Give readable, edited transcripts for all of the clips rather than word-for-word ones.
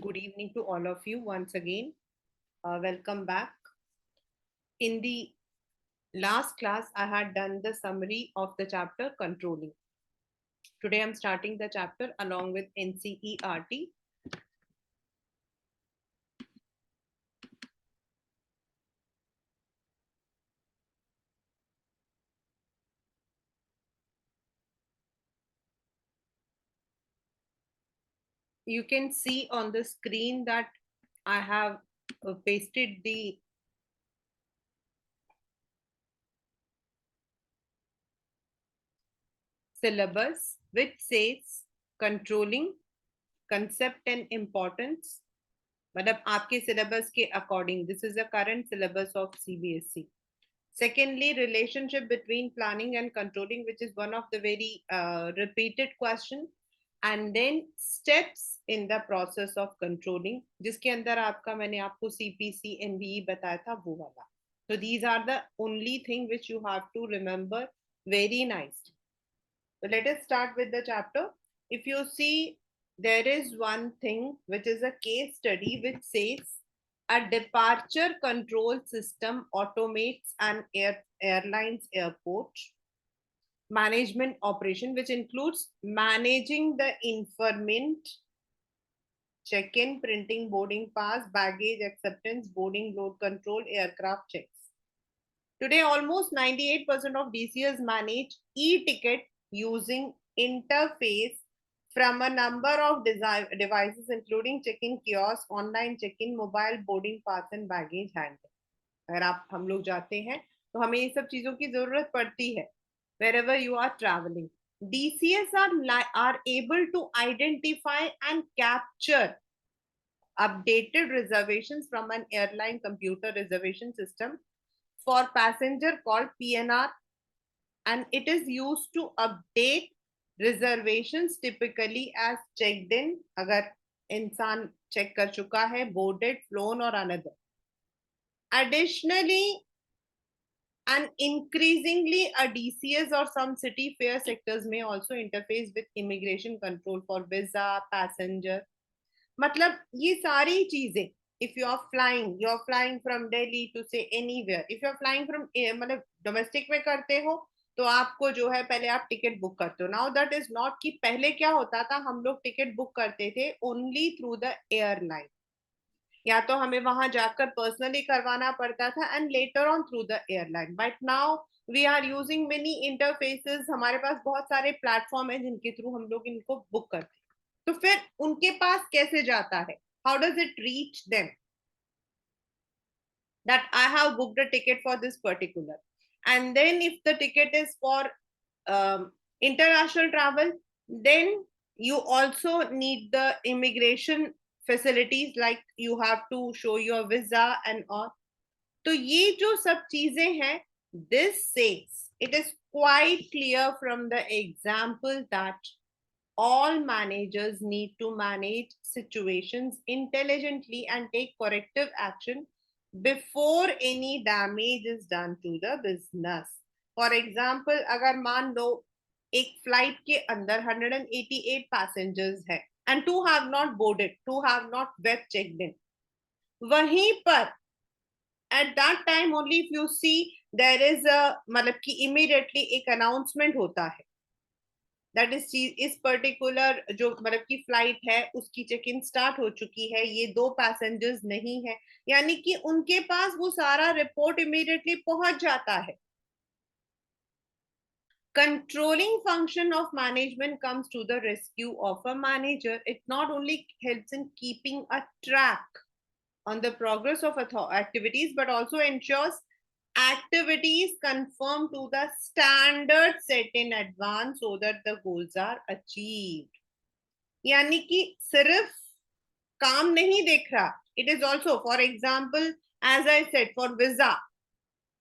Good evening to all of you once again. Welcome back. In the last class, I had done the summary of the chapter controlling. Today, I'm starting the chapter along with NCERT. You can see on the screen that I have pasted the syllabus which says controlling concept and importance. मतलब आपके syllabus के according. This is the current syllabus of CBSE. Secondly, relationship between planning and controlling, which is one of the very repeated question. And then steps in the process of controlling, जिसके अंदर आपका मैंने आपको CPC NBE बताया था वो वाला. So these are the only thing which you have to remember very nicely. So let us start with the chapter. If you see, there is one thing which is a case study which says a departure control system automates an airline's airport management operation, which includes managing the informant, check-in, printing, boarding pass, baggage acceptance, boarding load control, aircraft checks. Today, almost 98% of DCS manage e-ticket using interface from a number of devices, including check-in kiosk, online check-in, mobile boarding pass and baggage handling. अगर आप हम लोग जाते हैं तो हमें ये सब चीजों की जरूरत पड़ती है. Wherever you are traveling, DCS are able to identify and capture updated reservations from an airline computer reservation system for passenger called PNR, and it is used to update reservations typically as checked in अगर इंसान check कर चुका है, boarded, flown or another. Additionally, and increasingly a DCS or some city fair sectors may also interface with immigration control for visa, passenger. मतलब ये सारी चीजें, if you are flying from Delhi to say anywhere, if you are flying from मतलब domestic में करते हो तो आपको जो है पहले आप टिकट बुक करते हो. नाउ दैट इज नॉट कि पहले क्या होता था, हम लोग टिकट बुक करते थे ओनली थ्रू द एयरलाइन, या तो हमें वहां जाकर पर्सनली करवाना पड़ता था and later on through the airline. But now we are using many interfaces, हमारे पास बहुत सारे प्लेटफॉर्म है जिनके थ्रू हम लोग इनको बुक करते हैं. तो फिर उनके पास कैसे जाता है, how does it reach them, that I have booked a ticket for this particular, and then if the ticket is for international travel, then you also need the immigration facilities, like you have to show your visa and all. तो ये जो सब चीजें हैं, this says it is quite clear from the example that all managers need to manage situations intelligently and take corrective action before any damage is done to the business. For example, अगर मान लो एक flight के अंदर 188 passengers है and two have not boarded, two have not web checked in, वहीं पर at that time only if you see there is a मतलब कि immediately एक announcement होता है दैट इस पर्टिकुलर जो मतलब की फ्लाइट है उसकी चेक इन स्टार्ट हो चुकी है, ये दो पैसेंजर्स नहीं है, यानी कि उनके पास वो सारा रिपोर्ट इमीडिएटली पहुंच जाता है. Controlling function of management comes to the rescue of a manager. It not only helps in keeping a track on the progress of activities but also ensures activities conform to the standards set in advance so that the goals are achieved. यानी कि सिर्फ काम नहीं देख रहा, it is also for example as I said for visa,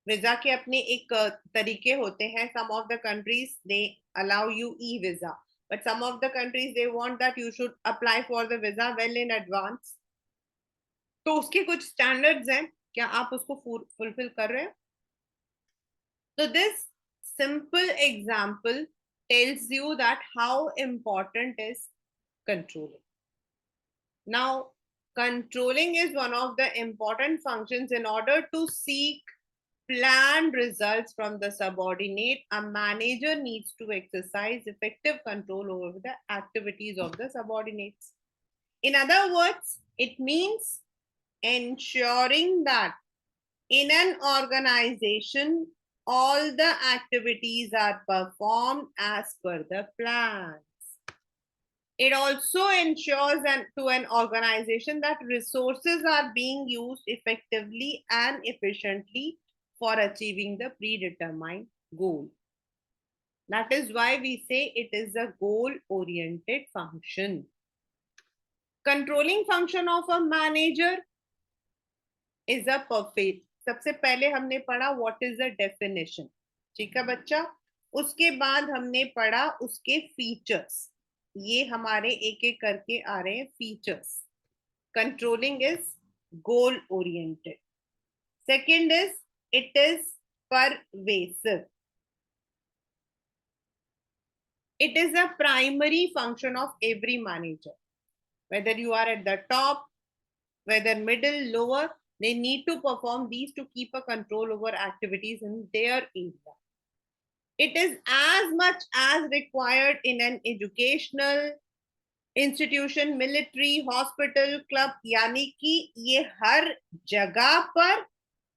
visa के अपने एक तरीके होते हैं. Some of the countries they allow you e visa, but some of the countries they want that you should apply for the visa well in advance. तो उसके कुछ standards हैं, क्या आप उसको फुलफिल कर रहे हो? तो this simple example tells you that how important is controlling. Now Controlling is one of the important functions. In order to seek planned results from the subordinate, a manager needs to exercise effective control over the activities of the subordinates. In other words, it means ensuring that in an organization, all the activities are performed as per the plans. It also ensures to an organization that resources are being used effectively and efficiently for achieving the predetermined goal. That is why we say it is a goal-oriented function. Controlling function of a manager is a perfect. सबसे पहले हमने पढ़ा what is the definition. ठीक है बच्चा. उसके बाद हमने पढ़ा उसके features. ये हमारे एक एक करके आ रहे हैं features. Controlling is goal oriented. Second is it is pervasive. It is a primary function of every manager. Whether you are at the top, whether middle, lower, they need to perform these to keep a control over activities in their area. It is as much as required in an educational institution, military, hospital, club, यानी कि ये हर जगह पर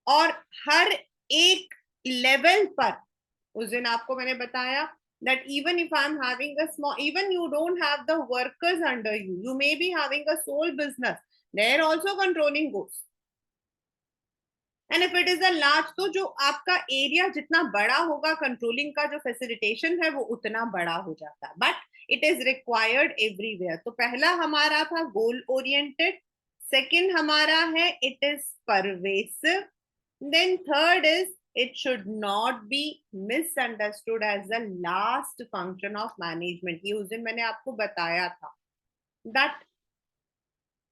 और हर एक level पर. उस दिन आपको मैंने बताया that even if I'm having a small, even you don't have the workers under you, you may be having a sole business, there also controlling goes. And if it is a large, तो जो आपका area जितना बड़ा होगा controlling का जो facilitation है वो उतना बड़ा हो जाता है. But it is required everywhere. तो पहला हमारा था गोल ओरिएंटेड. सेकंड हमारा है it is pervasive. Then third is it should not be misunderstood as the last function of management. ये उस दिन मैंने आपको बताया था that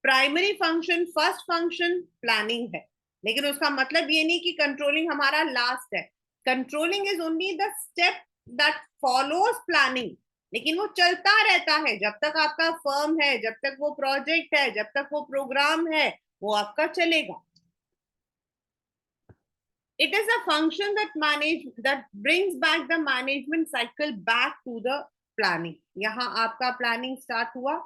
primary function, first function planning है. लेकिन उसका मतलब ये नहीं कि कंट्रोलिंग हमारा लास्ट है. Controlling is only the step that follows planning. लेकिन वो चलता रहता है जब तक आपका फर्म है, जब तक वो प्रोजेक्ट है, जब तक वो प्रोग्राम है, वो आपका चलेगा. It is a function that brings back the management cycle back to the planning. यहाँ आपका प्लानिंग स्टार्ट हुआ,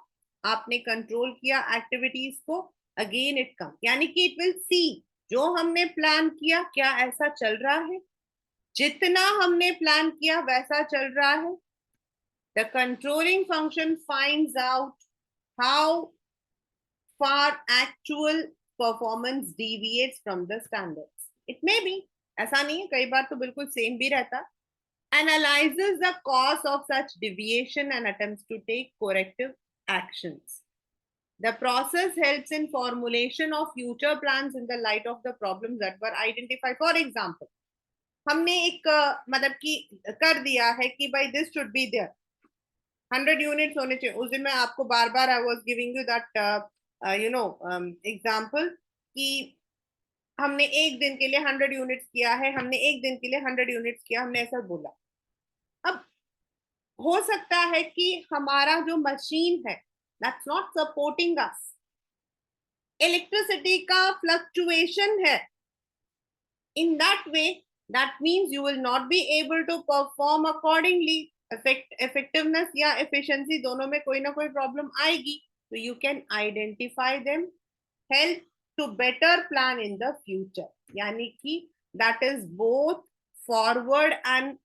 आपने कंट्रोल किया एक्टिविटीज को, अगेन इट कम. यानी कि इट विल सी जो हमने प्लान किया क्या ऐसा चल रहा है, जितना हमने प्लान किया वैसा चल रहा है. The controlling function finds out how far actual performance deviates from the standards. It may be, ऐसा नहीं है, कई बार तो बिल्कुल सेम भी रहता. Analyzes the cause of such deviation and attempts to take corrective actions. The process helps in formulation of future plans in the light of the problems that were identified. For example, हमने एक मतलब कि कर दिया है कि भाई this should be there, 100 units होने चाहिए. उस दिन मैं आपको बार बार I was giving you that example कि हमने एक दिन के लिए 100 यूनिट्स किया है, हमने एक दिन के लिए 100 यूनिट्स किया, हमने ऐसा बोला. अब हो सकता है कि हमारा जो मशीन है that's not supporting us. Electricity का फ्लक्चुएशन है. In that way, that means you will not be able to perform accordingly. Effectiveness या efficiency दोनों में कोई ना कोई प्रॉब्लम आएगी. So you can identify them, help to better plan in the future. यानी कि that is both forward and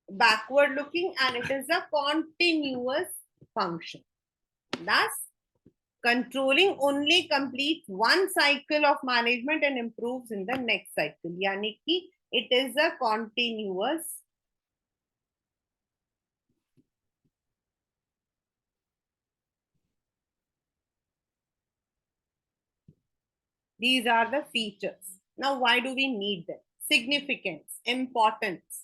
backward looking, and it is a continuous function. Thus, controlling only completes one cycle of management and improves in the next cycle. यानी कि it is a continuous These are the features. Now, why do we need them? Significance, importance.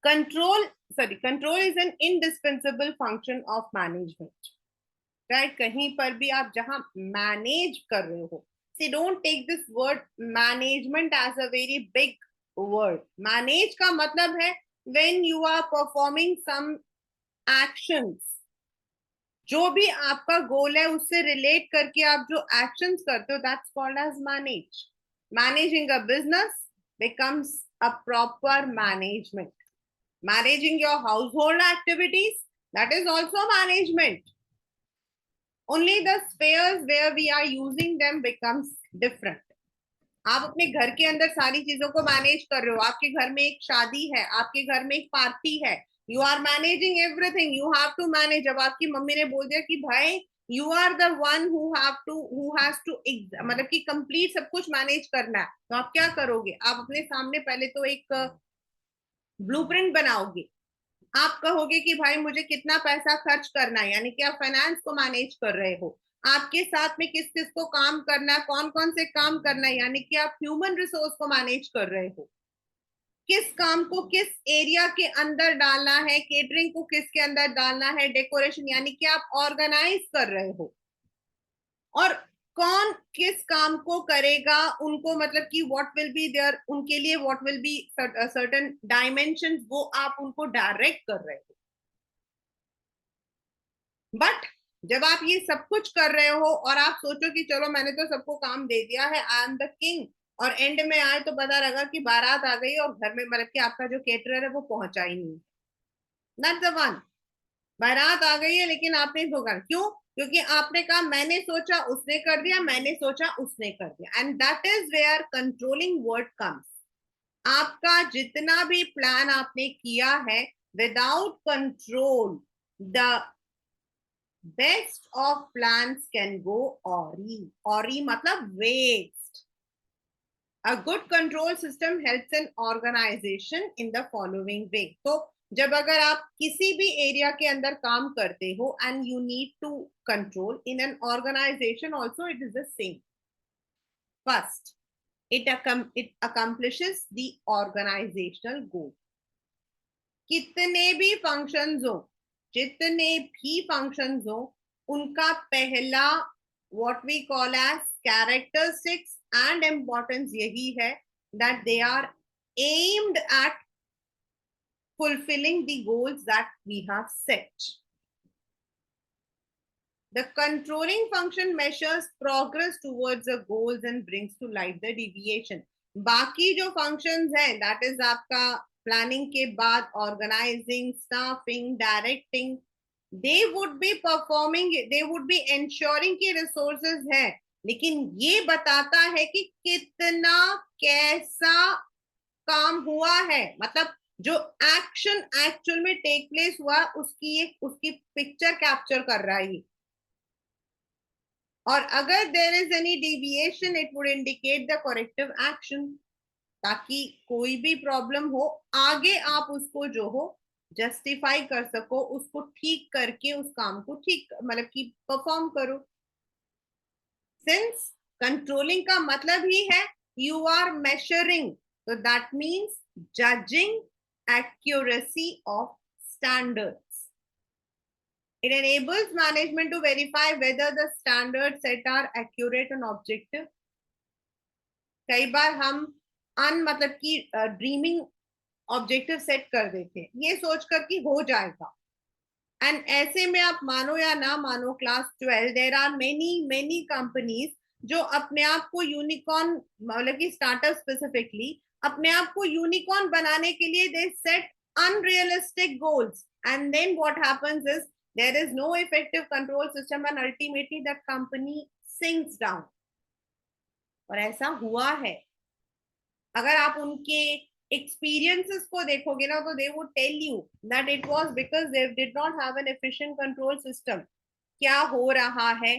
Control is an indispensable function of management. Right? कहीं पर भी आप जहां manage कर रहे हो. See, don't take this word management as a very big word. Manage का मतलब है when you are performing some actions जो भी आपका गोल है उससे रिलेट करके आप जो एक्शंस करते हो, that's called as manage. Managing a business becomes a proper management. Managing your household activities, that is also management. Only the spheres where we are using them becomes different. आप अपने घर के अंदर सारी चीजों को मैनेज कर रहे हो. आपके घर में एक शादी है, आपके घर में एक पार्टी है, you are managing everything. You have to manage. अब आपकी मम्मी ने बोल दिया कि भाई you are the one who has to मतलब कि कंप्लीट सब कुछ मैनेज करना है, तो आप क्या करोगे? आप अपने सामने पहले तो एक ब्लूप्रिंट बनाओगे. आप कहोगे कि भाई मुझे कितना पैसा खर्च करना है, यानी कि आप फाइनेंस को मैनेज कर रहे हो. आपके साथ में किस किस को काम करना है, कौन कौन से काम करना है, यानी कि आप ह्यूमन रिसोर्स को मैनेज कर रहे हो. किस काम को किस एरिया के अंदर डालना है, केटरिंग को किसके अंदर डालना है, डेकोरेशन, यानी कि आप ऑर्गेनाइज कर रहे हो. और कौन किस काम को करेगा, उनको मतलब कि व्हाट विल बी देयर, उनके लिए what will be certain dimensions, वो आप उनको डायरेक्ट कर रहे हो. बट जब आप ये सब कुछ कर रहे हो और आप सोचो कि चलो मैंने तो सबको काम दे दिया है, आई एम द किंग, और एंड में आए तो पता लगा कि बारात आ गई और घर में मतलब कि आपका जो केटरर है वो पहुंचा ही नहीं. Not the one. बारात आ गई है लेकिन आपने धोखा क्यों? क्योंकि आपने कहा मैंने सोचा उसने कर दिया, मैंने सोचा उसने कर दिया. And that is where controlling word comes. आपका जितना भी प्लान आपने किया है, without control the best of plans can go awry. Awry matlab waste. A good control system helps an organization in the following way. तो जब अगर आप किसी भी एरिया के अंदर काम करते हो and you need to control in an organization also, it is the same. First, it accomplishes the organizational goal. कितने भी फंक्शंस हो, जितने भी फंक्शंस हो, उनका पहला what we call as characteristics and importance यही है that they are aimed at fulfilling the goals that we have set. The controlling function measures progress towards the goals and brings to light the deviation. बाकी जो functions हैं, that is आपका planning के बाद organising, staffing, directing, they would be performing, they would be ensuring कि resources है, लेकिन ये बताता है कि कितना कैसा काम हुआ है. मतलब जो एक्शन एक्चुअल में टेक प्लेस हुआ उसकी एक उसकी पिक्चर कैप्चर कर रहा है. और अगर there is any deviation it would indicate the corrective action, ताकि कोई भी प्रॉब्लम हो आगे आप उसको जो हो जस्टिफाई कर सको, उसको ठीक करके उस काम को ठीक मतलब कि परफॉर्म करो. सिंस कंट्रोलिंग का मतलब ही है यू आर मेजरिंग, तो that means judging accuracy of standards. It enables management to verify whether the standards set are accurate and objective. कई बार हम मतलब कि ड्रीमिंग ऑब्जेक्टिव सेट कर देते हैं ये सोचकर कि हो जाएगा. एंड ऐसे में आप मानो या ना मानो, class 12 there are many many companies जो अपने आप को यूनिकॉर्न मतलब कि स्टार्टअप स्पेसिफिकली अपने आप को यूनिकॉर्न बनाने के लिए they set unrealistic goals, and then what happens is there is no effective control system and ultimately that company sinks down. और ऐसा हुआ है. अगर आप उनके एक्सपीरियंसेस को देखोगे ना तो they would tell you that it was because they did not have an efficient control system. क्या हो रहा है,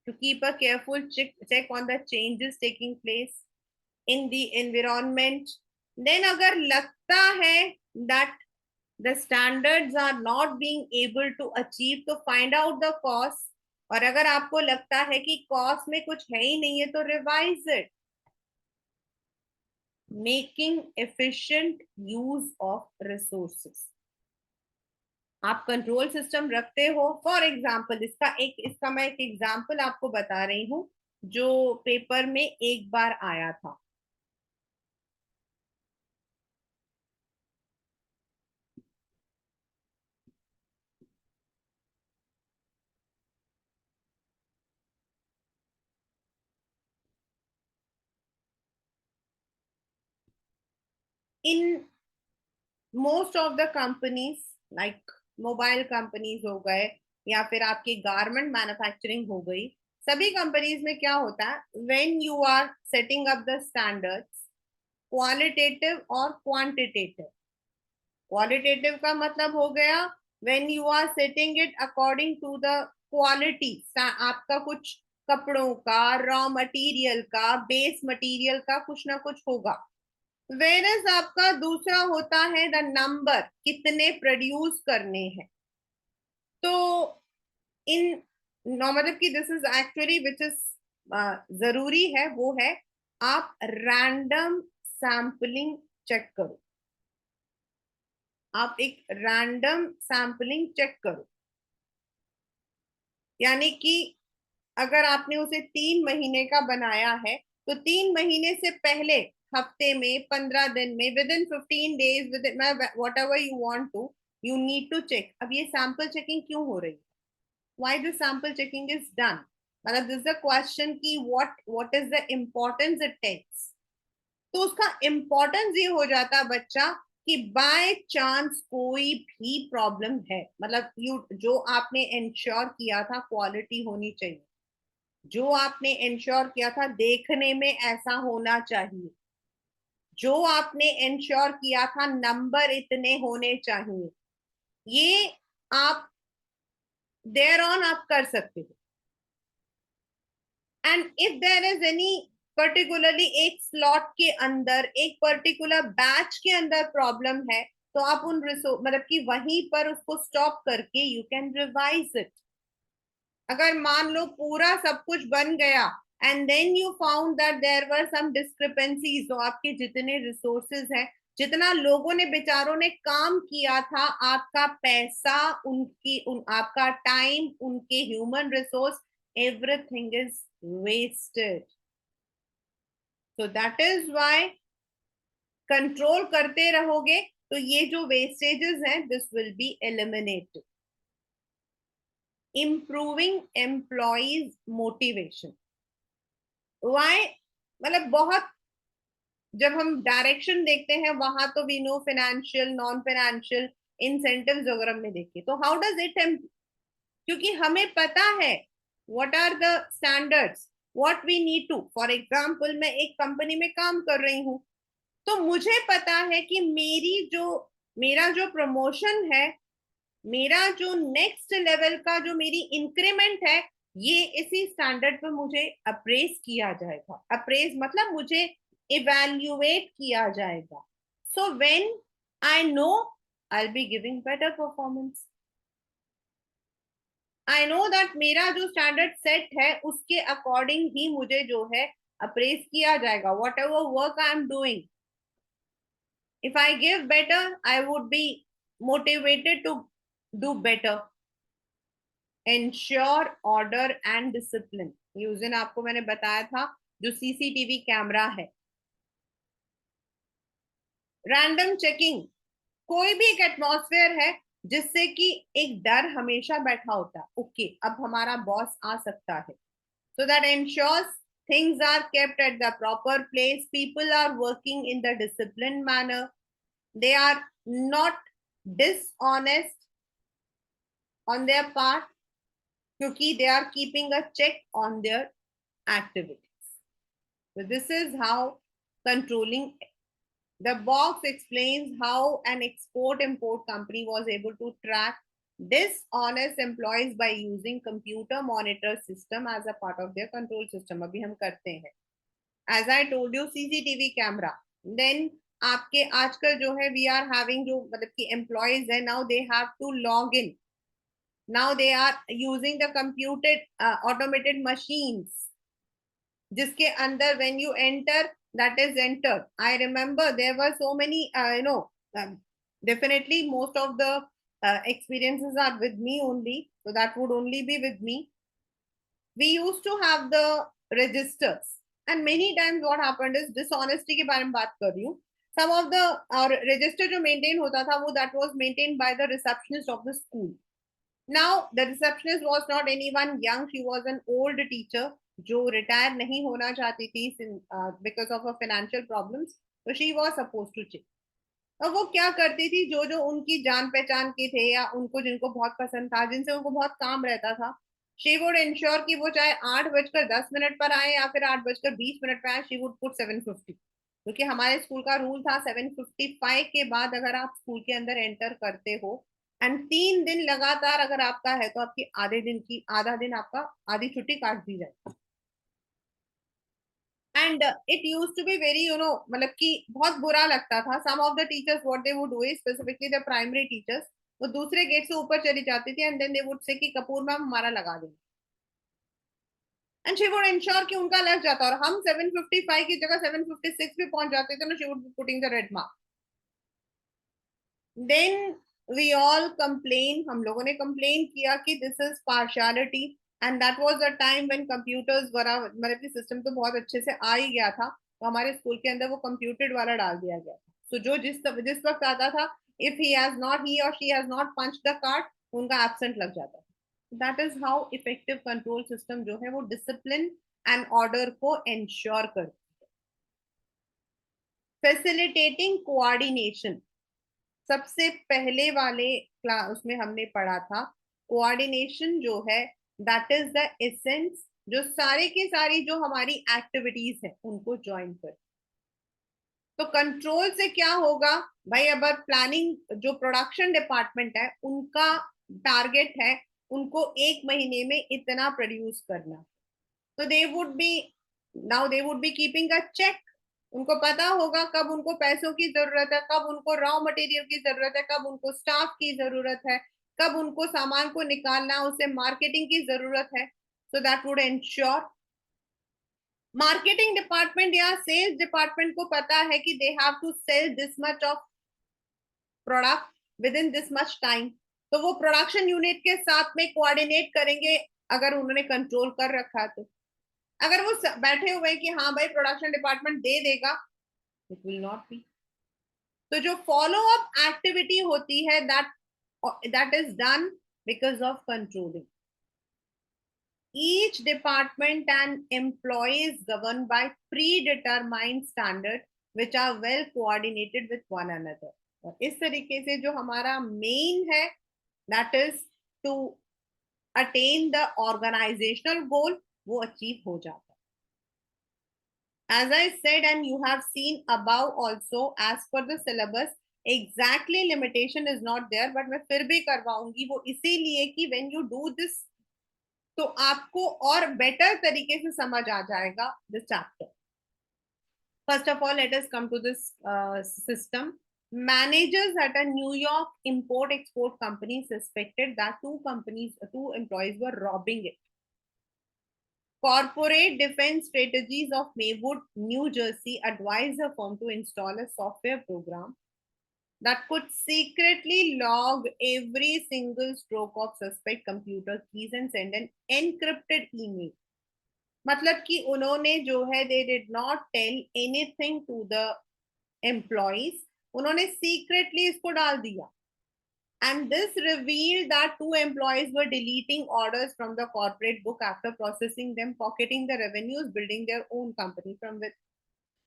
to keep a careful check on the changes taking place in the environment. Then अगर लगता है that the standards are not being able to achieve, तो find out the cause. और अगर आपको लगता है कि कॉस्ट में कुछ है ही नहीं है तो revise it. Making efficient use of resources. आप कंट्रोल सिस्टम रखते हो. फॉर एग्जाम्पल इसका मैं एक एग्जाम्पल आपको बता रही हूँ जो पेपर में एक बार आया था. in most of the companies like mobile companies हो गए या फिर आपकी गारमेंट मैन्युफैक्चरिंग हो गई, सभी कंपनीज में क्या होता है, when you are setting up the standards, qualitative और क्वांटिटेटिव। क्वालिटेटिव का मतलब हो गया when you are setting it according to the quality, आपका कुछ कपड़ों का, रॉ मटेरियल का, बेस मटेरियल का कुछ ना कुछ होगा। वेरस आपका दूसरा होता है द नंबर, कितने प्रोड्यूस करने हैं। तो इन मतलब कि this is actually which is जरूरी है, वो है आप रैंडम सैम्पलिंग चेक करो। आप एक रैंडम सैम्पलिंग चेक करो, यानी कि अगर आपने उसे 3 महीने का बनाया है तो 3 महीने से पहले, हफ्ते में, 15 दिन में, within 15 days, within whatever you want to, you need to check. अब ये सैंपल चेकिंग क्यों हो रही है, why the sample checking is done, मतलब दिस द क्वेश्चन की what is the importance it takes. तो उसका इम्पोर्टेंस ये हो जाता बच्चा कि बाय चांस कोई भी प्रॉब्लम है, मतलब यू जो आपने इंश्योर किया था क्वालिटी होनी चाहिए, जो आपने इंश्योर किया था देखने में ऐसा होना चाहिए, जो आपने इंश्योर किया था नंबर इतने होने चाहिए, ये आप देयर ऑन आप कर सकते हो। And if there is any particularly एक स्लॉट के अंदर, एक पर्टिकुलर बैच के अंदर प्रॉब्लम है, तो आप उन रिसोर्स मतलब कि वहीं पर उसको स्टॉप करके यू कैन रिवाइज इट। अगर मान लो पूरा सब कुछ बन गया and then you found that there were some discrepancies, तो आपके जितने रिसोर्सेज हैं, जितना लोगों ने बेचारों ने काम किया था, आपका पैसा, आपका टाइम, उनके human resource, everything is wasted. So that is why control करते रहोगे तो ये जो वेस्टेजेस हैं this will be eliminated. Improving employees motivation, why, मतलब बहुत, जब हम डायरेक्शन देखते हैं वहां तो we know financial, non financial incentives वगैरह में देखिए, तो हाउ डज इट, क्योंकि हमें पता है what are the standards, what we need to. For example मैं एक कंपनी में काम कर रही हूँ, तो मुझे पता है कि मेरा जो प्रमोशन है, मेरा जो नेक्स्ट लेवल का जो मेरी इंक्रीमेंट है, ये इसी स्टैंडर्ड पर मुझे अप्रेस किया जाएगा। अप्रेस मतलब मुझे इवैल्यूएट किया जाएगा। So when I know I will be giving better performance, I know that मेरा जो स्टैंडर्ड सेट है उसके अकॉर्डिंग ही मुझे जो है अप्रेस किया जाएगा, what ever work I am doing. If I give better, I would be motivated to do better. Ensure order and discipline. ये उस दिन आपको मैंने बताया था, जो सीसीटीवी कैमरा है। रैंडम चेकिंग, कोई भी एक एटमॉस्फेयर है जिससे कि एक डर हमेशा बैठा होता है, ओके अब हमारा बॉस आ सकता है, so that ensures things are kept at the proper place, people are working in the disciplined manner, they are not dishonest on their part, क्योंकि they are keeping a check on their activities. So this is how controlling. The box explains how an export-import company was able to track dishonest employees by using computer monitor system as a part of their control system. अभी हम करते हैं, as I told you, CCTV camera. Then आपके आजकल जो है we are having जो मतलब कि employees है, now they have to log in. Now they are using the computed automated machines, जिसके अंदर when you enter, that is entered. I remember there were so many definitely most of the experiences are with me only, so that would only be with me. We used to have the registers, and many times what happened is dishonesty के बारे में बात कर रही हूँ, some of the register जो maintain होता था वो that was maintained by the receptionist of the school. Now the receptionist was not anyone young, she was an old teacher जो रिटायर नहीं होना चाहती थी because of her financial problems, so she was supposed to check. और वो क्या करती थी, जो जो उनकी जान पहचान के थे या उनको जिनको बहुत पसंद था, जिनसे उनको बहुत काम रहता था, शी वुड इंश्योर कि वो चाहे 8:10 पर आए या फिर 8:20 पर आए, शी वुड पुट 7:50, क्योंकि हमारे स्कूल का रूल था 7:55 के बाद अगर आप स्कूल के अंदर एंटर करते हो एंड 3 दिन लगातार अगर आपका है, तो आपकी आधा दिन आपका आधी छुट्टी काट दी जाए। And it use to be very मतलब कि बहुत बुरा लगता था। Some of the teachers what they would do is, specifically the primary teachers, वो दूसरे गेट से ऊपर चली जाती थी and then they would say कि कपूर मैम हमारा लगा देंगे, एंड शी वुड इंश्योर कि उनका लग जाता, और हम 7:55 की जगह 7:56 पे पहुंच जाते थे ना, she would be putting the red mark. Then we all complain, हम लोगों ने कंप्लेन किया कि this is partiality, and that was the time when computers were मतलब कि सिस्टम तो बहुत अच्छे से आ ही गया था, तो हमारे स्कूल के अंदर वो कंप्यूटेड वाला डाल दिया गया था। तो जो जिस वक्त आता था, इफ ही और she has not punch the card, उनका एब्सेंट लग जाता था। That is how effective control system जो है वो डिसिप्लिन एंड ऑर्डर को एंश्योर करती है। फैसिलिटेटिंग कोऑर्डिनेशन, सबसे पहले वाले क्लास उसमें हमने पढ़ा था, कोऑर्डिनेशन जो है दैट इज द एसेंस, जो सारे की सारी जो हमारी एक्टिविटीज है उनको ज्वाइन कर। तो कंट्रोल से क्या होगा भाई, अगर प्लानिंग जो प्रोडक्शन डिपार्टमेंट है उनका टारगेट है उनको 1 महीने में इतना प्रोड्यूस करना, तो they would be now they would be keeping a check. उनको पता होगा कब उनको पैसों की जरूरत है, कब उनको रॉ मटेरियल की जरूरत है, कब उनको स्टाफ की जरूरत है, कब उनको सामान को निकालना उसे मार्केटिंग की जरूरत है। So that would ensure, marketing department या सेल्स डिपार्टमेंट को पता है कि they have to sell this much of product within this much time, तो वो प्रोडक्शन यूनिट के साथ में कोऑर्डिनेट करेंगे, अगर उन्होंने कंट्रोल कर रखा है तो। अगर वो बैठे हुए कि हाँ भाई प्रोडक्शन डिपार्टमेंट दे देगा, इट विल नॉट बी। तो जो फॉलो अप एक्टिविटी होती है that is done because of controlling. Each department and employee is governed by predetermined standards which are well coordinated with one another. और इस तरीके से जो हमारा मेन है that is to attain the organisational goal, वो अचीव हो जाता है। As I said, and you have seen above also, as per the syllabus, exactly limitation is not there, but मैं फिर भी करवाऊंगी वो इसीलिए कि when you do this, तो आपको और बेटर तरीके से समझ आ जाएगा this chapter. First of all, let us come to this system. Managers at a New York import-export company suspected that two employees were robbing it. Corporate Defense Strategies of Maywood, New Jersey advised the firm to install a software program that could secretly log every single stroke of suspect computer keys and send an encrypted email. मतलब कि उन्होंने जो है they did not tell anything to the employees, उन्होंने secretly इसको डाल दिया। And this revealed that two employees were deleting orders from the corporate book after processing them, pocketing the revenues, building their own company from with.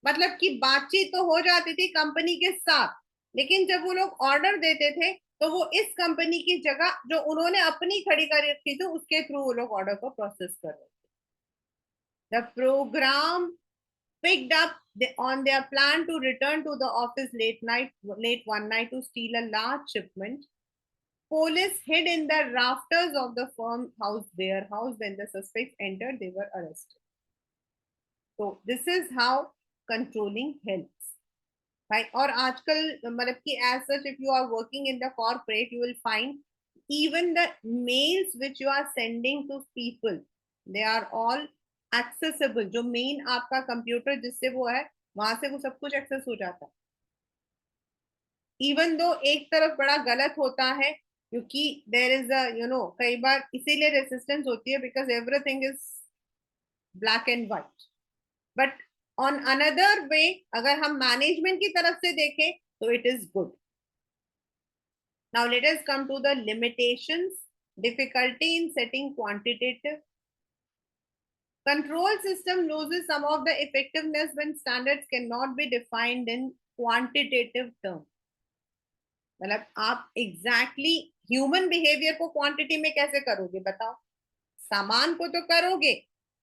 मतलब कि बातचीत तो हो जाती थी कंपनी के साथ, लेकिन जब वो लोग ऑर्डर देते थे तो वो इस कंपनी की जगह जो उन्होंने अपनी खड़ी कर रखी थी उसके थ्रू वो लोग ऑर्डर को प्रोसेस कर रहे थे। The program picked up on their plan to return to the office late one night to steal a large shipment. Police hid in the rafters of the firm house warehouse. When the suspects entered, they were arrested. So this is how controlling helps. Right? और आजकल मतलब कि as such, if you are working in the corporate, you will find even the mails which you are sending to people, they are all accessible. जो main आपका computer जिससे वो है वहां से वो सब कुछ एक्सेस हो जाता है। इवन दो एक तरफ बड़ा गलत होता है, क्योंकि देर इज अ कई बार इसीलिए रेसिस्टेंस होती है because everything is black and white. But on another way अगर हम मैनेजमेंट की तरफ से देखें तो it is good. Now let us come to the limitations. Difficulty in setting quantitative, control system loses some of the effectiveness when standards cannot be defined in quantitative terms. मतलब आप exactly human behaviour को quantity में कैसे करोगे बताओ? सामान को तो करोगे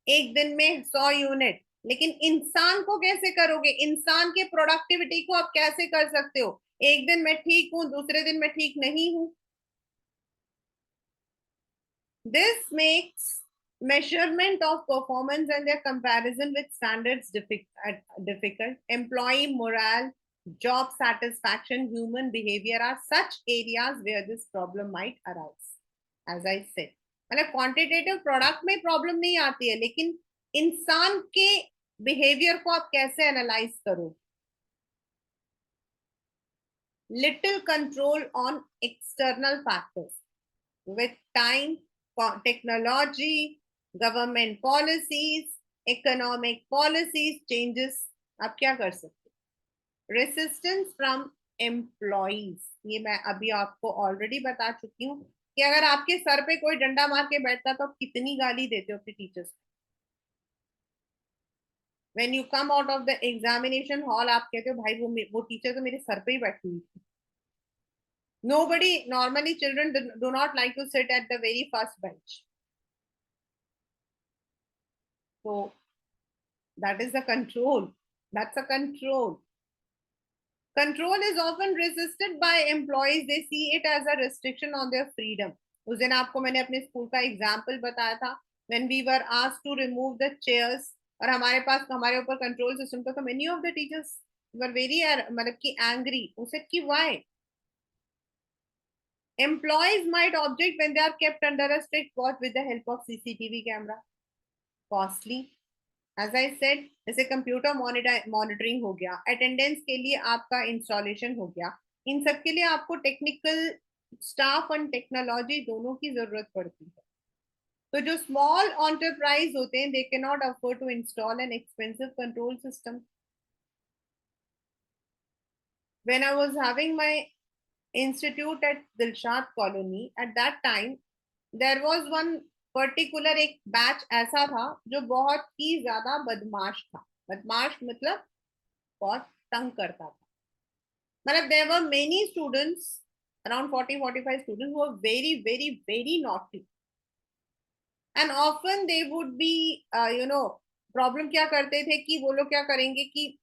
एक दिन में 100 यूनिट, लेकिन इंसान को कैसे करोगे? इंसान के प्रोडक्टिविटी को आप कैसे कर सकते हो? एक दिन मैं ठीक हूं, दूसरे दिन मैं ठीक नहीं हूं. This makes measurement of performance and their comparison with standards difficult. Employee morale, job satisfaction, human behavior are such areas where this problem might arise. As I said, मतलब क्वांटिटेटिव प्रोडक्ट में प्रॉब्लम नहीं आती है, लेकिन इंसान के behaviour को आप कैसे एनालाइज करो? Little control on external factors. With time, technology, government policies, economic policies changes, आप क्या कर सकते? रेसिस्टेंस फ्रॉम एम्प्लॉइज, ये मैं अभी आपको ऑलरेडी बता चुकी हूँ कि अगर आपके सर पे कोई डंडा मार के बैठता तो आप कितनी गाली देते हो अपने टीचर्स को. When you come out of the examination hall आप कहते हो भाई वो टीचर तो मेरे सर पे ही बैठी हुई थी. Nobody, normally children do not like to sit at the very first bench. So that is the control. That's a control. Control is often resisted by employees. They see it as a restriction on their freedom. उस दिन आपको मैंने अपने school का example बताया था. When we were asked to remove the chairs और हमारे पास हमारे ऊपर कंट्रोल सिस्टम था, तो many of the teachers were very मतलब कि angry. उसे कि why? Employees might object when they are kept under a strict watch with the help of CCTV camera. Costly. As I said, जैसे computer monitoring हो गया, attendance के लिए आपका इंस्टॉलेशन हो गया, इन सब के लिए आपको टेक्निकल स्टाफ एंड टेक्नोलॉजी दोनों की जरूरत पड़ती है. तो जो स्मॉल एंटरप्राइज होते हैं, they can not afford to install an expensive control system. When I was having my institute at Dilshad Colony, at that time there was one particular एक बैच ऐसा था जो बहुत ही ज्यादा बदमाश था. बदमाश मतलब बहुत तंग करता था. मतलब there were many students, around 40-45 students who were very very very naughty, and often they would be problem क्या करते थे कि वो लोग क्या करेंगे कि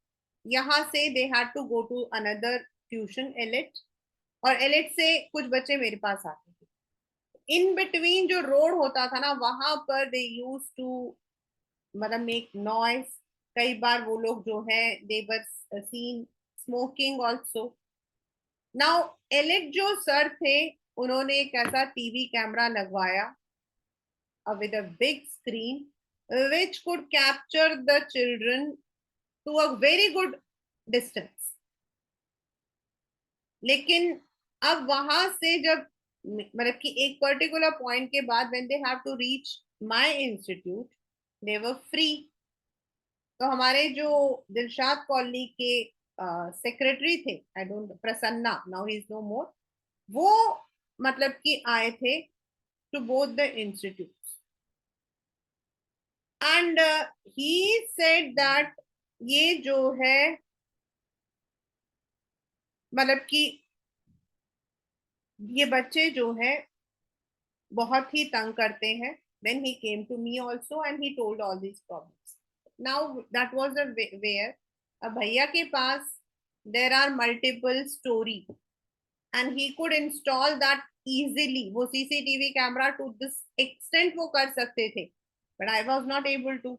यहाँ से they had to go to another tuition Elite, और एलिट से कुछ बच्चे मेरे पास आते थे. इन बिटवीन जो रोड होता था ना, वहां पर दे यूज टू मतलब मेक नॉइज. कई बार वो लोग जो है they were seen smoking also. Now elite जो सर थे, उन्होंने एक ऐसा टीवी कैमरा लगवाया with a big screen which could capture the children to a very good distance. लेकिन अब वहां से जब मतलब कि एक पर्टिकुलर पॉइंट के बाद when they have to reach my institute, they were free. तो हमारे जो दिलशाद कॉलोनी के सेक्रेटरी थे, I don't, Prasanna, now he is no more, वो मतलब कि आए थे to both the institute, and he said that ये जो है मतलब कि ये बच्चे जो है बहुत ही तंग करते हैं. then he came to me also and he told all these problems. now that was the where अब भैया के पास there are multiple story and he could install that easily. वो CCTV camera to this extent वो कर सकते थे, but I was not able to.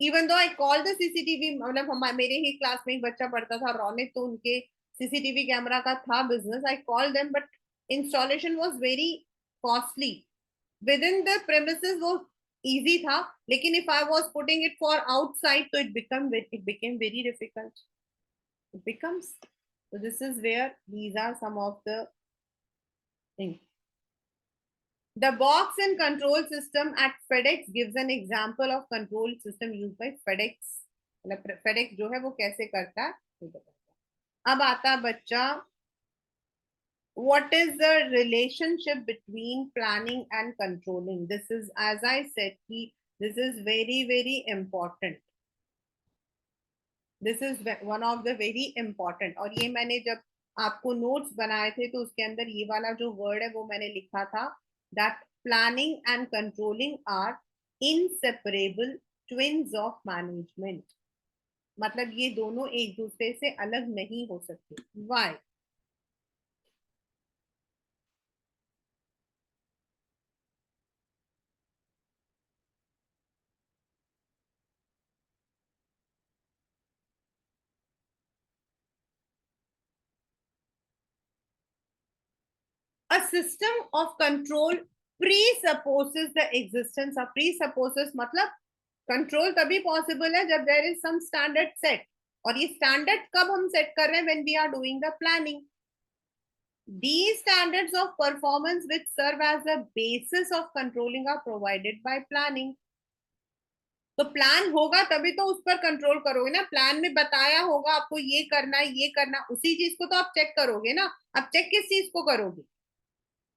Even though I call the CCTV, मतलब हम मेरे ही क्लास में एक बच्चा पढ़ता था रौनिक, तो उनके सीसीटीवी कैमरा का था business. I call them but installation was very costly. Within the premises वो इजी था, लेकिन if I was putting it for outside तो it became very difficult. It becomes. so this is where these are some of the things. The box and control system at FedEx gives an example of control system used by FedEx. मतलब FedEx जो है वो कैसे करता है ये बताता है. अब आता है बच्चा, what is the relationship between planning and controlling? This is, as I said, this is very very important. This is one of the very important. और ये मैंने जब आपको नोट्स बनाए थे तो उसके अंदर ये वाला जो वर्ड है वो मैंने लिखा था, that planning and controlling are inseparable twins of management. मतलब ये दोनों एक दूसरे से अलग नहीं हो सकते। Y? A system of control presupposes the existence of presupposes, मतलब कंट्रोल तभी पॉसिबल है जब there is some standard set. और ये स्टैंडर्ड कब हम सेट कर रहे हैं? When we are doing the planning. These standards of performance which serve as the basis of controlling are provided by planning. तो प्लान होगा तभी तो उस पर कंट्रोल करोगे ना। प्लान में बताया होगा आपको ये करना है, ये करना, उसी चीज को तो आप चेक करोगे ना। अब चेक किस चीज को करोगे?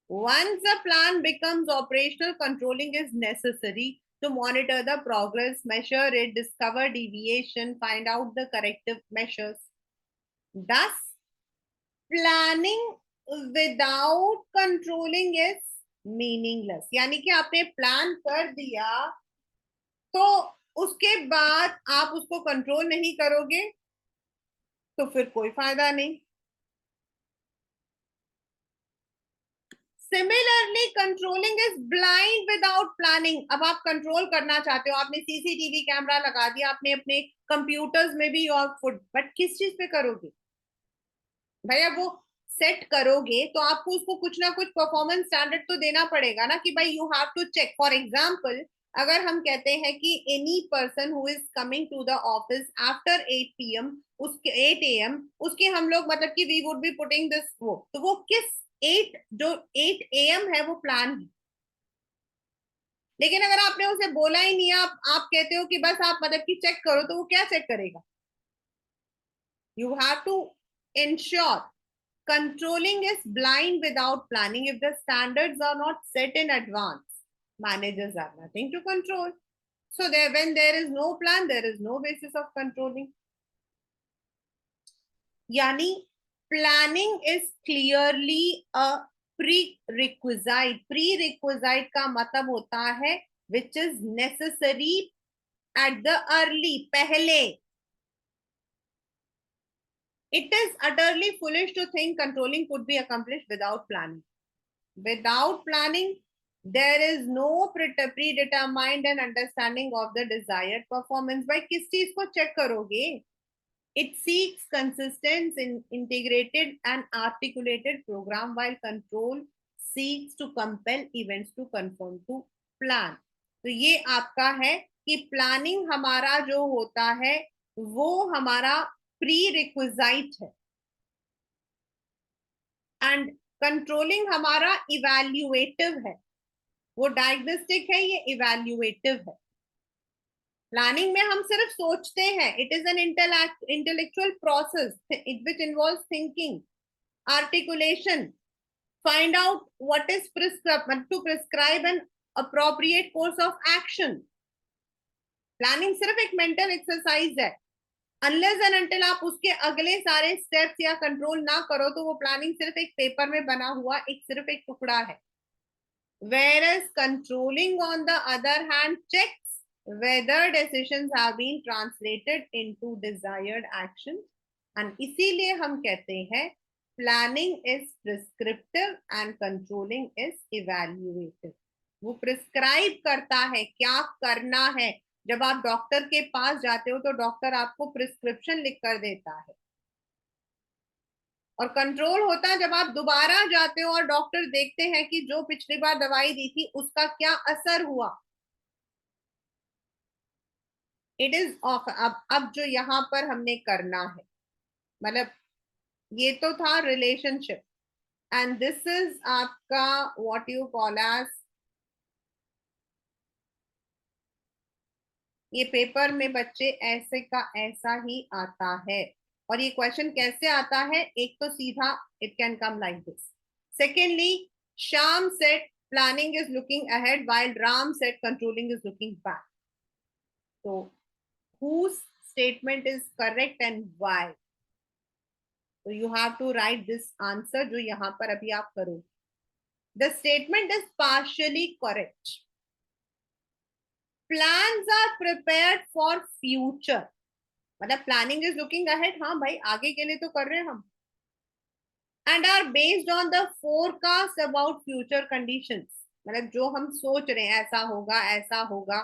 Once a plan becomes operational, controlling is necessary to monitor the progress, measure it, discover deviation, find out the corrective measures. Thus, planning without controlling is meaningless. यानी कि आपने प्लान कर दिया तो उसके बाद आप उसको कंट्रोल नहीं करोगे तो फिर कोई फायदा नहीं। Similarly controlling is blind without planning. अब आप कंट्रोल करना चाहते हो, आपने सीसीटीवी कैमरा लगा दिया, आपने अपने कंप्यूटर्स में भी योर फुट, बट किस चीज पे करोगे भैया? वो सेट करोगे तो आपको उसको कुछ ना कुछ परफॉर्मेंस स्टैंडर्ड तो देना पड़ेगा ना, कि भाई you have to check. For example, अगर हम कहते हैं कि any person who is coming to the office after 8 p.m, उसके 8 a.m, उसके हम लोग मतलब कि we would be putting this, वो तो वो किस 8 जो 8 a.m है वो प्लान है। लेकिन अगर आपने उसे बोला ही नहीं, आप कहते हो कि बस आप मतलब कि चेक करो, तो वो क्या चेक करेगा? You have to ensure controlling is blind without planning. If the standards are not set in advance, managers have nothing to control. So there, when there is no plan, there is no basis of controlling. Yani planning is clearly a prerequisite. Prerequisite का मतलब होता है which is necessary at the early, पहले। It is utterly foolish to think controlling could be accomplished without planning. Without planning, there is no predetermined and understanding of the desired performance. By किस चीज को check करोगे? It seeks consistent, integrated and articulated program, while control seeks to compel events to conform to plan. तो ये आपका है कि planning हमारा जो होता है वो हमारा प्री रिक्विजाइट है, एंड कंट्रोलिंग हमारा इवैल्यूएटिव है। वो डायग्नोस्टिक है, ये इवैल्यूएटिव है। प्लानिंग में हम सिर्फ सोचते हैं। It is an intellectual process which involves thinking, articulation, find out what is prescribe to prescribe an appropriate course of action. Planning सिर्फ एक मेंटल एक्सरसाइज है। अनलेस एंड अनटिल आप उसके अगले सारे स्टेप्स या कंट्रोल ना करो तो वो प्लानिंग सिर्फ एक पेपर में बना हुआ एक सिर्फ एक टुकड़ा है। Whereas controlling, on the other hand, checks whether decisions have been translated into desired action, and इसीलिए हम कहते हैं planning is prescriptive and controlling is evaluative. वो प्रिस्क्राइब करता है क्या करना है। जब आप डॉक्टर के पास जाते हो तो डॉक्टर आपको प्रिस्क्रिप्शन लिख कर देता है, और कंट्रोल होता है जब आप दोबारा जाते हो और डॉक्टर देखते हैं कि जो पिछली बार दवाई दी थी उसका क्या असर हुआ। इट इज ऑफ अब जो यहाँ पर हमने करना है, मतलब ये तो था रिलेशनशिप, एंड दिस इज आपका व्हाट यू कॉल एज, ये पेपर में बच्चे ऐसे का ऐसा ही आता है। और ये क्वेश्चन कैसे आता है? एक तो सीधा it can come like this. Secondly, Shyam set planning is looking ahead while Ram said controlling is looking back. So whose statement is correct and why? तो you have to write this answer जो यहां पर अभी आप करो. The statement is partially correct. Plans are prepared for future. मतलब planning is looking ahead. हाँ भाई, आगे के लिए तो कर रहे हैं हम. And are based on the forecast about future conditions. मतलब जो हम सोच रहे हैं ऐसा होगा ऐसा होगा.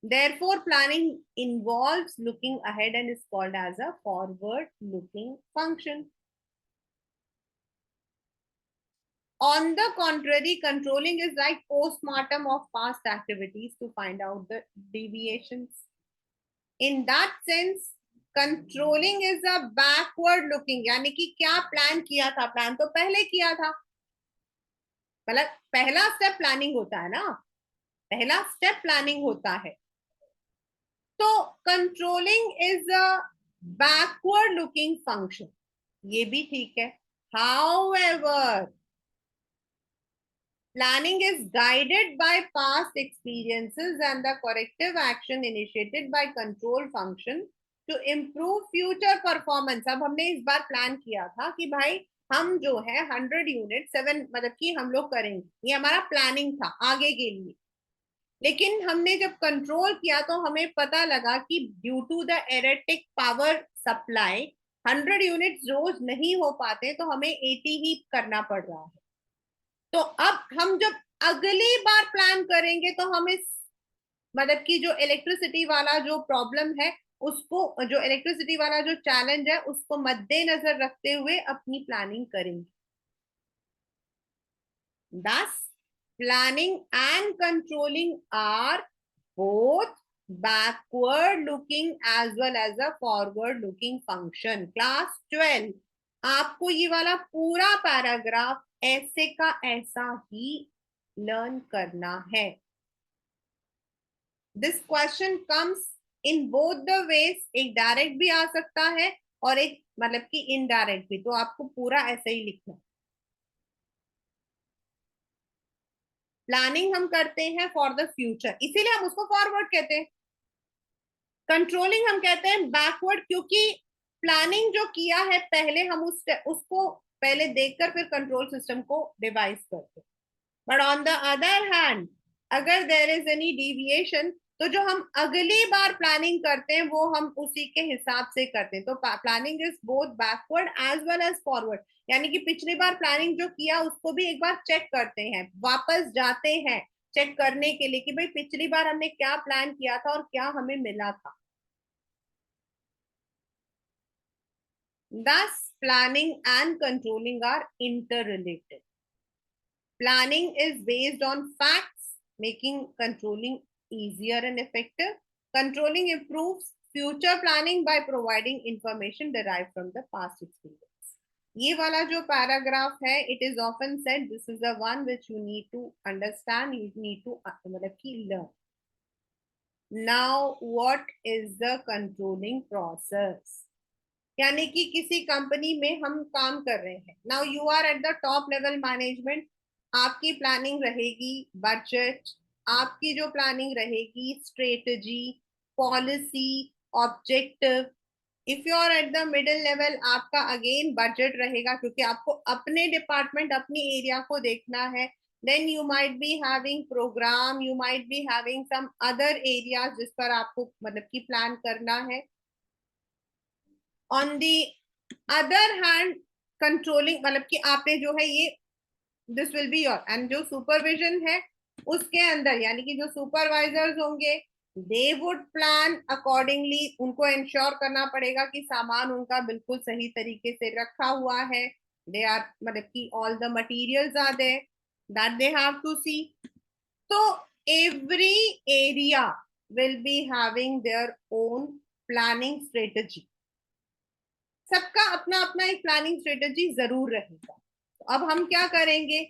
Therefore, planning involves looking ahead and is called as a forward-looking function. On the contrary, controlling is like post-mortem of past activities to find out the deviations. In that sense, controlling is a backward-looking. यानी कि क्या plan किया था, plan तो पहले किया था. मतलब पहला स्टेप प्लानिंग होता है ना, पहला स्टेप प्लानिंग होता है. तो controlling is a backward looking function. ये भी ठीक है. However, planning is guided by past experiences and the corrective action initiated by control function to improve future performance. अब हमने इस बार प्लान किया था कि भाई हम जो है 100 यूनिट 7 मतलब कि हम लोग करेंगे. ये हमारा प्लानिंग था आगे के लिए. लेकिन हमने जब कंट्रोल किया तो हमें पता लगा कि due to the erratic power supply 100 unit रोज नहीं हो पाते, तो हमें 80 ही करना पड़ रहा है. तो अब हम जब अगली बार प्लान करेंगे तो हम इस मतलब कि जो इलेक्ट्रिसिटी वाला जो प्रॉब्लम है उसको, जो इलेक्ट्रिसिटी वाला जो चैलेंज है उसको मद्देनजर रखते हुए अपनी प्लानिंग करेंगे. Thus, planning and controlling are both backward looking as well as a forward looking function. Class 12, आपको ये वाला पूरा पैराग्राफ ऐसे का ऐसा ही लर्न करना है. This question comes in both the ways. एक डायरेक्ट भी आ सकता है और एक मतलब कि इनडायरेक्ट भी. तो आपको पूरा ऐसे ही लिखना है. प्लानिंग हम करते हैं फॉर द फ्यूचर, इसीलिए हम उसको फॉरवर्ड कहते हैं. कंट्रोलिंग हम कहते हैं बैकवर्ड, क्योंकि प्लानिंग जो किया है पहले हम उसको पहले देखकर फिर कंट्रोल सिस्टम को डिवाइस करते हैं. But on the other hand, अगर देर इज एनी डिविएशन तो जो हम अगली बार प्लानिंग करते हैं वो हम उसी के हिसाब से करते हैं. तो planning is both backward as well as forward. यानी कि पिछली बार प्लानिंग जो किया उसको भी एक बार चेक करते हैं, वापस जाते हैं चेक करने के लिए कि भाई पिछली बार हमने क्या प्लान किया था और क्या हमें मिला था. Thus, planning and controlling are interrelated. Planning is based on facts, making controlling easier and effective. Controlling improves future planning by providing information derived from the past experience. ये वाला जो पैराग्राफ है, it is often said this is the one which you need to understand, you need to मतलब कि learn. Now, what is the controlling process? यानी कि किसी company में हम काम कर रहे हैं. Now you are at the top level management. आपकी प्लानिंग रहेगी बजट, आपकी जो प्लानिंग रहेगी strategy, policy, objective. If you are at the middle level आपका अगेन बजट रहेगा, क्योंकि आपको अपने डिपार्टमेंट अपनी एरिया को देखना है. Then you might be having program, you might be having some other areas जिस पर आपको मतलब कि प्लान करना है. On the other hand, controlling मतलब कि आपने जो है ये this will be your, and जो सुपरविजन है उसके अंदर यानी कि जो सुपरवाइजर्स होंगे दे वुड प्लान अकॉर्डिंगली. उनको इंश्योर करना पड़ेगा कि सामान उनका बिल्कुल सही तरीके से रखा हुआ है. दे आर मतलब कि all the materials are there that they have to see. तो every area will be having their own planning strategy. सबका अपना अपना एक प्लानिंग स्ट्रेटजी जरूर रहेगा. तो अब हम क्या करेंगे,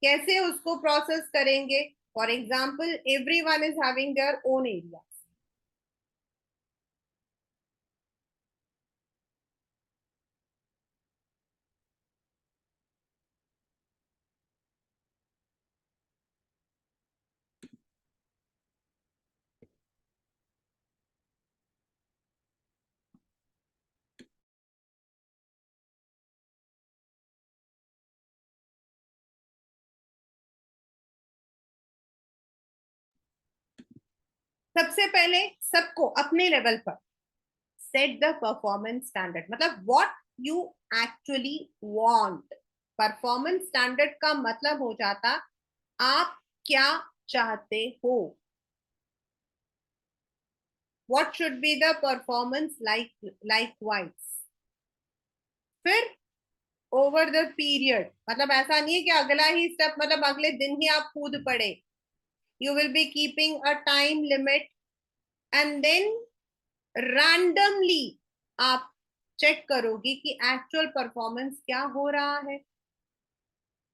कैसे उसको प्रोसेस करेंगे. For example, every one is having their own area. सबसे पहले सबको अपने लेवल पर सेट द परफॉर्मेंस स्टैंडर्ड, मतलब what you actually want. Performance standard का मतलब हो जाता आप क्या चाहते हो, what should be the performance like wise. फिर ओवर द पीरियड, मतलब ऐसा नहीं है कि अगला ही स्टेप, मतलब अगले दिन ही आप कूद पड़े। You will be keeping a time limit and then randomly आप चेक करोगे कि एक्चुअल परफॉर्मेंस क्या हो रहा है।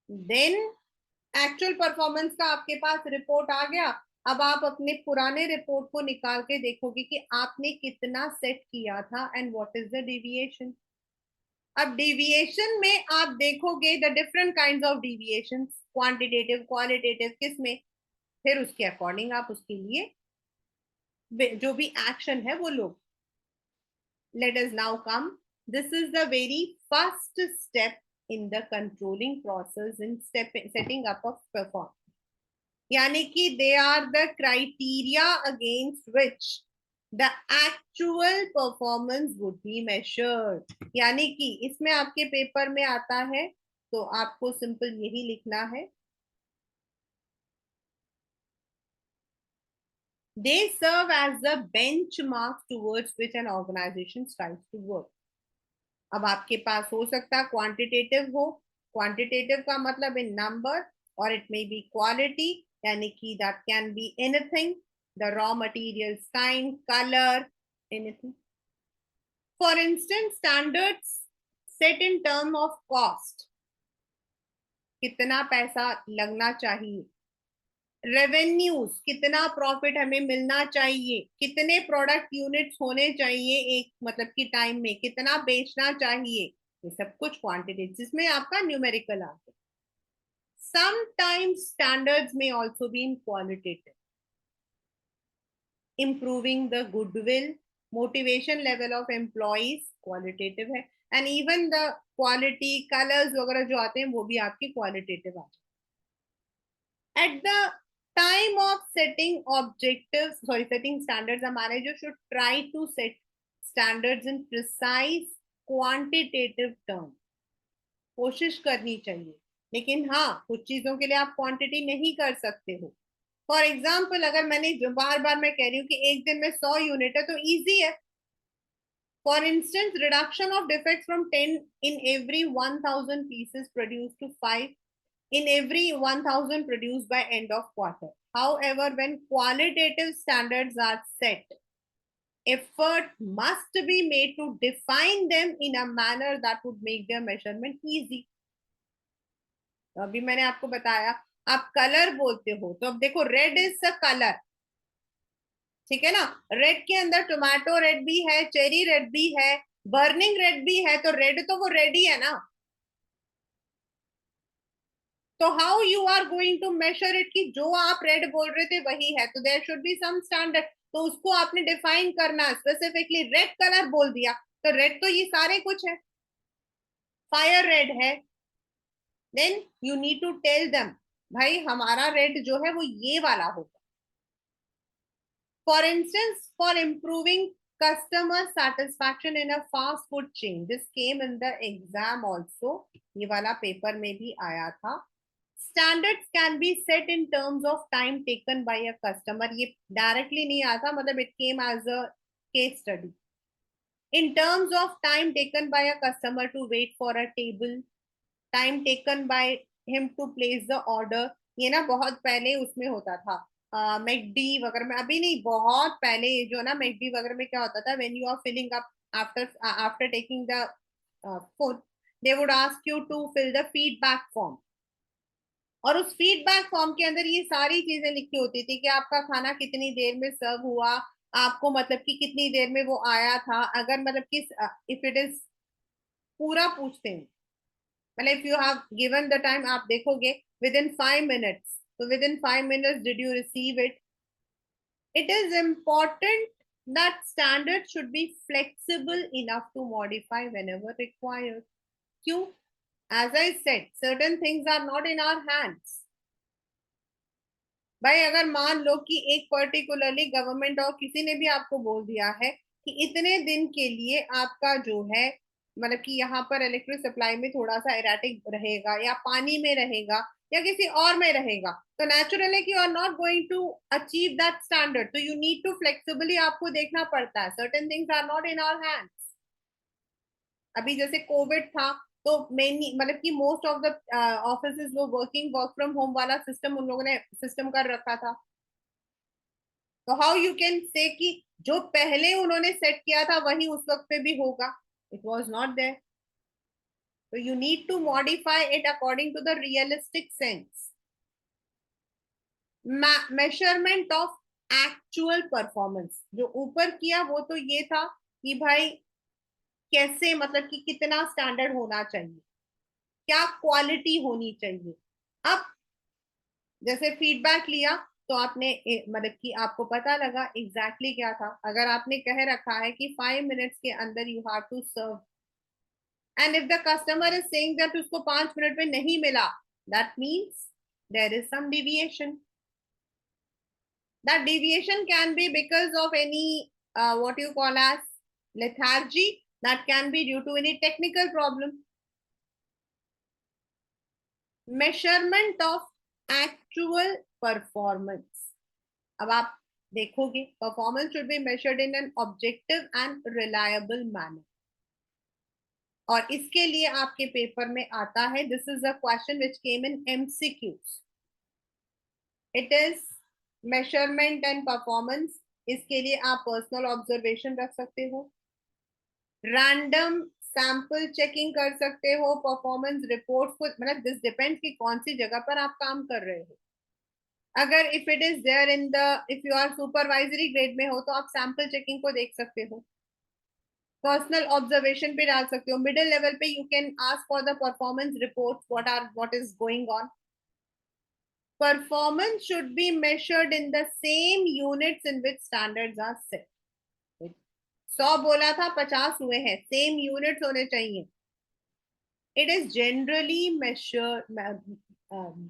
देन एक्चुअल परफॉर्मेंस का आपके पास रिपोर्ट आ गया। अब आप अपने पुराने रिपोर्ट को निकाल के देखोगे कि आपने कितना सेट किया था and what is the deviation. अब डेविएशन में आप देखोगे the different kinds of deviation, quantitative qualitative किस में, फिर उसके अकॉर्डिंग आप उसके लिए जो भी एक्शन है वो लो। Let us now come. This is the very first step in the controlling process in setting up of performance. यानी कि they are the criteria against which the actual performance would be measured. यानी कि इसमें आपके paper में आता है तो आपको सिंपल यही लिखना है, they serve as the benchmark towards which an organization strives to work. अब आपके पास हो सकता है क्वांटिटेटिव हो, क्वांटिटेटिव का मतलब इन नंबर, और इट मे बी क्वालिटी, यानी कि that can be anything, the raw materials kind, colour, anything. For instance standards set in term of cost, कितना पैसा लगना चाहिए, रेवेन्यूज कितना प्रॉफिट हमें मिलना चाहिए, कितने प्रोडक्ट यूनिट्स होने चाहिए एक मतलब की टाइम में, कितना बेचना चाहिए, ये सब कुछ क्वांटिटी जिसमें आपका न्यूमेरिकल आ गया। Sometimes standards may also be in qualitative, improving the goodwill, motivation level of employees qualitative है, and even the quality colors वगैरह जो आते हैं वो भी आपकी qualitative आ जाते हैं। At the time of setting objectives, sorry, setting standards, a manager should try to set standards in precise quantitative terms, कोशिश करनी चाहिए। लेकिन हाँ, कुछ चीजों के लिए आप क्वांटिटी नहीं कर सकते हो। फॉर एग्जाम्पल, अगर मैंने जो बार बार मैं कह रही हूँ कि एक दिन में 100 यूनिट है तो इजी है। For instance reduction of defects from 10 in every 1000 pieces produce to 5 in every 1000 produced by end of quarter. However, when qualitative standards are set, effort must be made to define them in a manner that would make their measurement easy. तो अभी मैंने आपको बताया, आप colour बोलते हो तो अब देखो रेड इज अ कलर, ठीक है ना। रेड के अंदर टोमेटो रेड भी है, चेरी रेड भी है, बर्निंग रेड भी है, तो रेड तो वो रेड ही है ना। तो how you are going to measure it कि जो आप रेड बोल रहे थे वही है, तो there should be some standard. तो उसको आपने डिफाइन करना, स्पेसिफिकली रेड कलर बोल दिया तो रेड तो ये सारे कुछ है, फायर रेड है, then you need to tell them भाई हमारा रेड जो है वो ये वाला होगा। For instance, for improving customer satisfaction in a fast food chain, this came in the exam also. ये वाला पेपर में भी आया था। Standards can be set in terms of time taken by a customer. ये directly नहीं आता, मतलब it came as a case study. In terms of time taken by a customer to wait for a table, time taken by him to place the order, ये ना बहुत पहले उसमें होता था मैकडी वगैरह में, अभी नहीं, बहुत पहले ये जो ना मैकडी वगैरह में क्या होता था, when you are filling up after after taking the food, they would ask you to fill the feedback form, और उस फीडबैक फॉर्म के अंदर ये सारी चीजें लिखी होती थी कि आपका खाना कितनी देर में सर्व हुआ, आपको मतलब कि कितनी देर में वो आया था, अगर मतलब कि इफ इट इज पूरा पूछते हैं, मतलब if you have given the time आप देखोगे within 5 minutes, so within 5 minutes did you receive it? It is important that standards should be flexible enough to modify whenever required. क्यों? As I said, certain things are not in our hands. भाई अगर मान लो कि एक particularly government और किसी ने भी आपको बोल दिया है कि इतने दिन के लिए आपका जो है मतलब कि यहाँ पर इलेक्ट्रिक सप्लाई में थोड़ा सा एराटिक रहेगा या पानी में रहेगा या किसी और में रहेगा, तो नेचुरली कि you are not going to achieve that standard, तो यू नीड टू फ्लेक्सिबली आपको देखना पड़ता है, certain things are not in our hands. अभी जैसे कोविड था तो मेनली मतलब कि मोस्ट ऑफ द ऑफिसेज वो वर्क फ्रॉम होम वाला सिस्टम उन लोगों ने सिस्टम कर रखा था। तो हाउ यू कैन से कि जो पहले उन्होंने सेट किया था वही उस वक्त पे भी होगा? It was not there. तो you need to modify it according to the realistic sense. Measurement of actual performance जो ऊपर किया वो तो ये था कि भाई कैसे मतलब कि कितना स्टैंडर्ड होना चाहिए, क्या क्वालिटी होनी चाहिए। अब जैसे फीडबैक लिया तो आपने मतलब कि आपको पता लगा एग्जैक्टली exactly क्या था। अगर आपने कह रखा है कि 5 मिनट्स के अंदर you have to serve and if the customer is saying that उसको 5 मिनट में नहीं मिला, that means there is some deviation. That deviation can be because of any what you call as lethargy, that can be due to any technical problem। Measurement of actual performance. अब आप देखोगे performance should be measured in an objective and reliable manner. और इसके लिए आपके paper में आता है, this is a question which came in MCQs. It is measurement and performance. इसके लिए आप पर्सनल ऑब्जर्वेशन रख सकते हो, रैंडम सैंपल चेकिंग कर सकते हो, परफॉर्मेंस रिपोर्ट को मतलब दिस डिपेंड कि कौन सी जगह पर आप काम कर रहे हो। अगर if it is there in the if you are supervisory grade में हो तो आप सैंपल चेकिंग को देख सकते हो, पर्सनल ऑब्जर्वेशन पे डाल सकते हो। मिडिल लेवल पे you can ask for the performance reports, what is going on. Performance should be measured in the same units in which standards are set. 100 बोला था, 50 हुए हैं, सेम यूनिट्स होने चाहिए। It is generally measure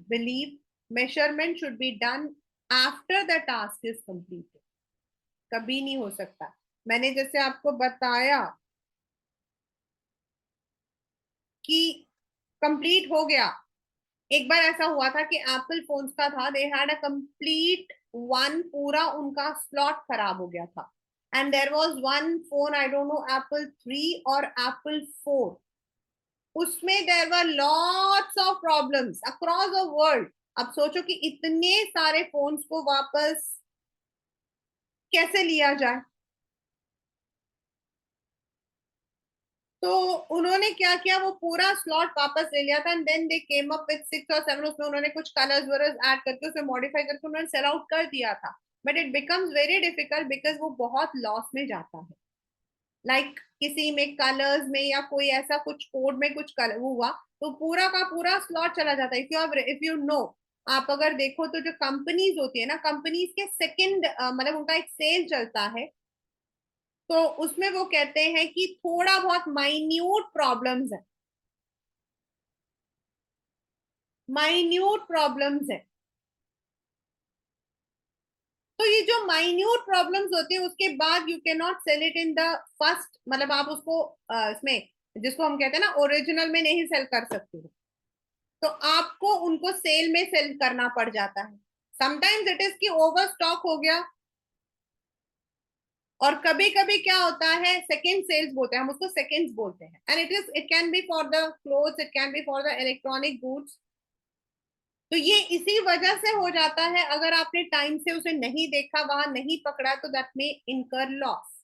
believe measurement should be done after the task is completed। कभी नहीं हो सकता। मैंने जैसे आपको बताया कि कंप्लीट हो गया। एक बार ऐसा हुआ था कि एप्पल फोन्स का था, they had a complete one, पूरा उनका स्लॉट खराब हो गया था। And there was one phone, I don't know Apple 3 और एप्पल 4, उसमें there were lots of problems across the world. अब सोचो कि इतने सारे फोन्स को वापस कैसे लिया जाए। तो उन्होंने क्या किया, वो पूरा स्लॉट वापस ले लिया था and then they came up with 6 और 7, उसमें उन्होंने कुछ कलर्स वरस ऐड करके उसे मॉडिफाई करके उन्होंने सेल आउट कर दिया था। But it becomes very difficult because वो बहुत लॉस में जाता है। लाइक किसी में कलर्स में या कोई ऐसा कुछ कोड में कुछ कलर हुआ तो पूरा का पूरा स्लॉट चला जाता है। इफ यू नो, आप अगर देखो तो जो कंपनीज होती है ना, कंपनीज के सेकंड मतलब उनका एक सेल चलता है, तो उसमें वो कहते हैं कि थोड़ा बहुत माइन्यूट प्रॉब्लम्स है, माइन्यूट प्रॉब्लम्स है। तो ये जो माइन्यूट प्रॉब्लम्स होती है उसके बाद you can not sell it in the first, मतलब आप उसको इसमें जिसको हम कहते हैं ना ओरिजिनल में नहीं सेल कर सकते हो, तो आपको उनको सेल में सेल करना पड़ जाता है। समटाइम्स इट इज कि ओवर स्टॉक हो गया, और कभी कभी क्या होता है सेकेंड सेल्स बोलते हैं हम उसको, सेकेंड्स बोलते हैं। And it can be for the clothes, it can be for the electronic goods. तो ये इसी वजह से हो जाता है, अगर आपने टाइम से उसे नहीं देखा, वहां नहीं पकड़ा, तो दैट में इनकर लॉस।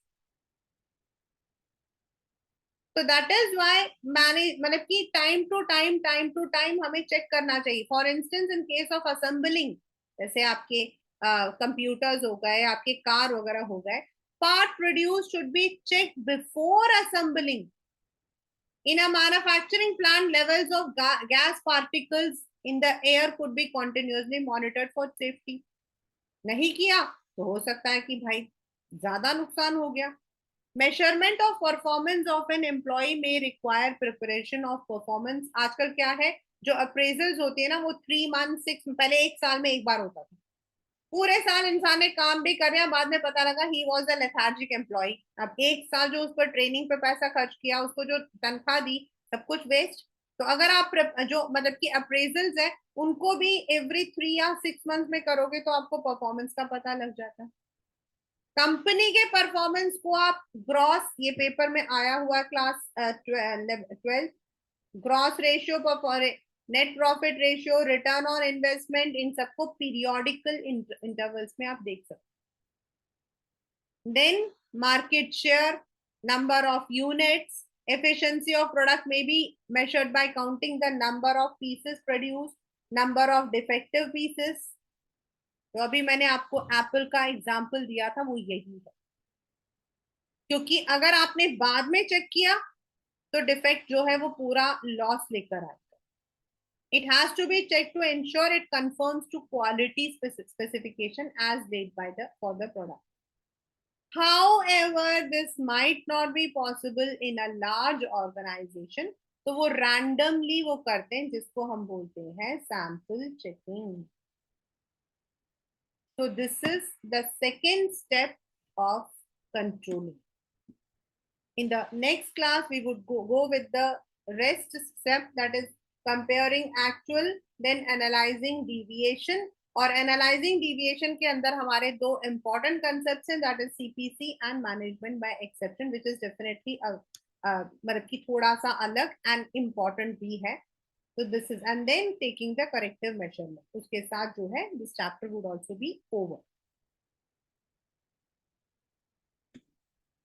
तो दैट इज व्हाई मैनेज मतलब कि टाइम टू टाइम हमें चेक करना चाहिए। For instance in case of assembling, जैसे आपके कंप्यूटर्स हो गए, आपके कार वगैरह हो गए, part produce should be check before assembling. In a manufacturing plant, levels of gas particles in the air could be continuously monitored for safety। नहीं किया तो हो सकता है कि भाई ज्यादा नुकसान हो गया। Measurement of performance of an employee में रिक्वायर प्रिपरेशन ऑफ परफॉर्मेंस। आजकल क्या है, जो अप्रेजल्स होती है ना, वो 3 मंथ 6, पहले एक साल में एक बार होता था, पूरे साल इंसान ने काम भी कर दिया, बाद में पता लगा he was a lethargic employee. अब एक साल जो उस पर ट्रेनिंग पे पैसा खर्च किया, उसको जो तनख्वाह दी, सब कुछ वेस्ट। तो अगर आप जो मतलब कि अप्रेजल्स है, उनको भी एवरी 3 या 6 मंथ में करोगे तो आपको परफॉर्मेंस का पता लग जाता है। कंपनी के परफॉर्मेंस को आप ग्रॉस, ये पेपर में आया हुआ क्लास 12, ग्रॉस रेशियो पर, net profit ratio, return on investment, इन सबको पीरियोडिकल इंटरवल्स में आप देख सकते। Then market share, number of units, efficiency of product may be measured by counting the number of pieces produced, number of defective pieces। तो अभी मैंने आपको एप्पल का एग्जांपल दिया था, वो यही है, क्योंकि अगर आपने बाद में चेक किया तो डिफेक्ट जो है वो पूरा लॉस लेकर आएगा। It has to be checked to ensure it conforms to quality specification as laid by the for the product. However, this might not be possible in a large organization. तो वो randomly वो करते हैं, जिसको हम बोलते हैं sample checking. So this is the second step of controlling. In the next class, we would go with the rest step, that is comparing actual, then analyzing deviation. और एनालाइजिंग डिविएशन के अंदर हमारे दो इंपॉर्टेंट कंसेप्ट्स हैं, that is CPC and management by exception, which is definitely मतलब कि थोड़ा सा अलग एंड इम्पॉर्टेंट भी है। तो this is, and then taking the corrective measurement, उसके साथ जो है this chapter would also be over.